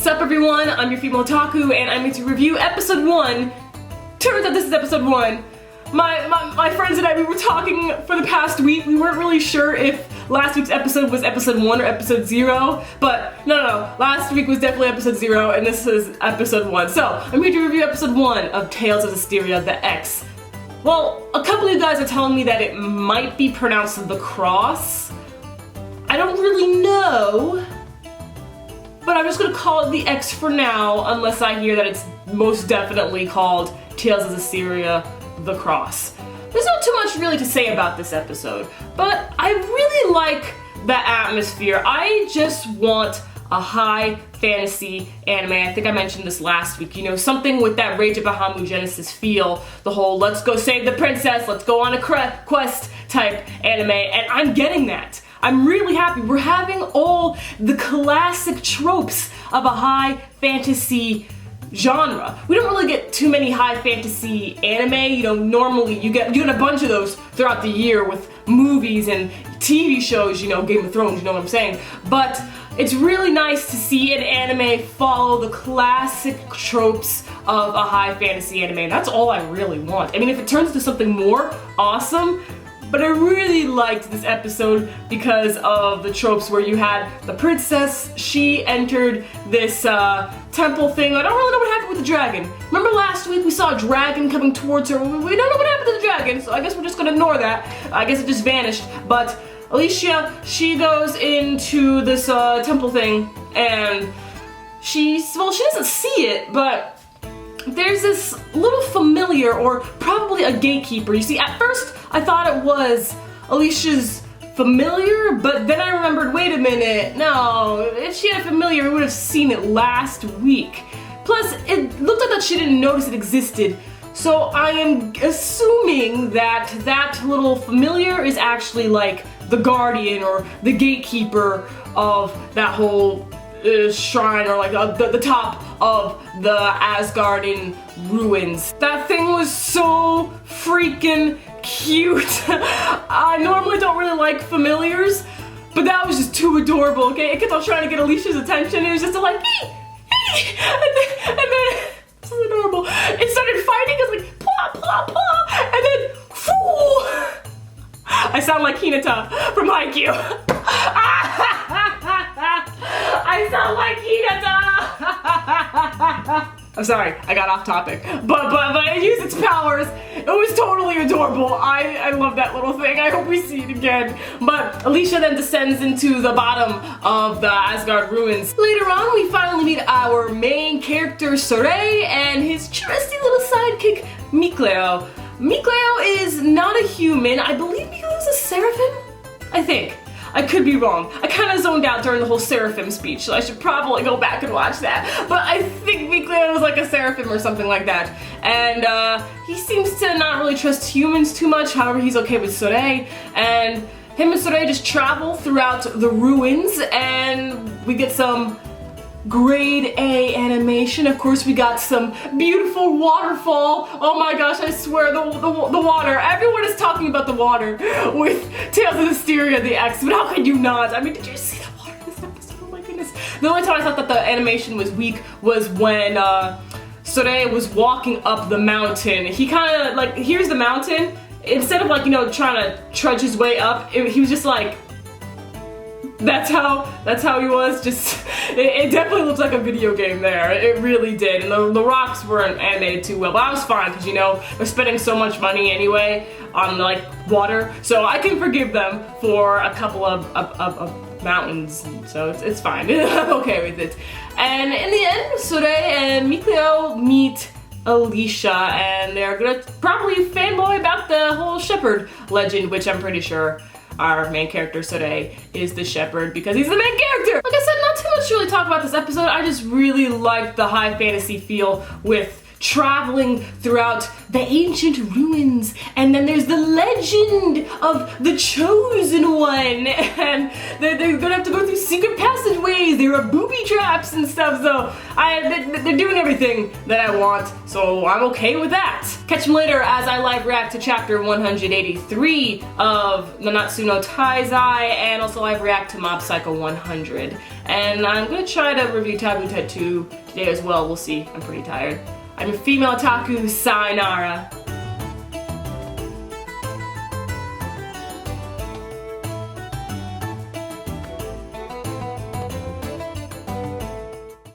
Sup everyone, I'm your female otaku and I'm here to review episode 1. Turns out this is episode 1. My friends and I, we were talking for the past week. We weren't really sure if last week's episode was episode 1 or episode 0, but no, last week was definitely episode 0 and this is episode 1. So, I'm here to review episode 1 of Tales of Zestiria, the X. Well, a couple of you guys are telling me that it might be pronounced the Cross. I don't really know, but I'm just gonna call it the X for now, unless I hear that it's most definitely called Tales of Zestiria, the Cross. There's not too much really to say about this episode, but I really like the atmosphere. I just want a high fantasy anime. I think I mentioned this last week, you know, something with that Rage of Bahamut Genesis feel, the whole let's go save the princess, let's go on a quest type anime, and I'm getting that. I'm really happy. We're having all the classic tropes of a high fantasy genre. We don't really get too many high fantasy anime, you know, normally you get a bunch of those throughout the year with movies and TV shows, you know, Game of Thrones, you know what I'm saying? But it's really nice to see an anime follow the classic tropes of a high fantasy anime, and that's all I really want. I mean, if it turns into something more, awesome. But I really liked this episode because of the tropes where you had the princess, she entered this temple thing. I don't really know what happened with the dragon. Remember last week we saw a dragon coming towards her? We don't know what happened to the dragon, so I guess we're just gonna ignore that. I guess it just vanished. But Alicia, she goes into this temple thing and she doesn't see it, but there's this little familiar, or probably a gatekeeper. You see, at first I thought it was Alicia's familiar, but then I remembered, wait a minute, no, if she had a familiar, we would have seen it last week. Plus, it looked like that she didn't notice it existed, so I am assuming that that little familiar is actually like the guardian or the gatekeeper of that whole shrine, or like the top of the Asgardian ruins. That thing was so freaking cute. I normally don't really like familiars, but that was just too adorable, okay? It kept on trying to get Alicia's attention. It was just like, hey, and then this is adorable. It started fighting, it was like, plop, plop, plop, and then, whoo! I sound like Hinata from Haikyuu. I sound like Hinata! I'm sorry, I got off topic. But it used its powers. It was totally adorable. I love that little thing. I hope we see it again. But Alicia then descends into the bottom of the Asgard ruins. Later on, we finally meet our main character, Sorei, and his trusty little sidekick, Mikleo. Mikleo is not a human. I believe Mikleo is a seraphim? I think. I could be wrong. I kind of zoned out during the whole seraphim speech, so I should probably go back and watch that. But I think Mikleo was like a seraphim or something like that. And he seems to not really trust humans too much, however he's okay with Sorei. And him and Sorei just travel throughout the ruins, and we get some grade A animation. Of course, we got some beautiful waterfall. Oh my gosh, I swear, the water. Everyone is talking about the water with Tales of Zestiria, the X, but how could you not? I mean, did you see the water in this episode? Oh my goodness. The only time I thought that the animation was weak was when Sorei was walking up the mountain. He kind of, like, here's the mountain. Instead of, like, you know, trying to trudge his way up, he was just like, that's how he was. Just it definitely looks like a video game there. It really did. And the rocks weren't animated too well, but I was fine because, you know, they're spending so much money anyway on like water, so I can forgive them for a couple of mountains. So it's fine. I'm okay with it. And in the end, Sorei and Mikleo meet Alicia, and they're gonna probably fanboy about the whole shepherd legend, which I'm pretty sure our main character, Sorei, is the shepherd because he's the main character. Like I said, not too much to really talk about this episode. I just really liked the high fantasy feel with traveling throughout the ancient ruins, and then there's the legend of the chosen one, and they're gonna have to go through secret passageways. There are booby traps and stuff, so they're doing everything that I want, so I'm okay with that. Catch them later as I live react to chapter 183 of Nanatsu no Taizai, and also live react to Mob Psycho 100. And I'm gonna try to review Taboo Tattoo today as well. We'll see. I'm pretty tired. I'm a female otaku. Sayonara.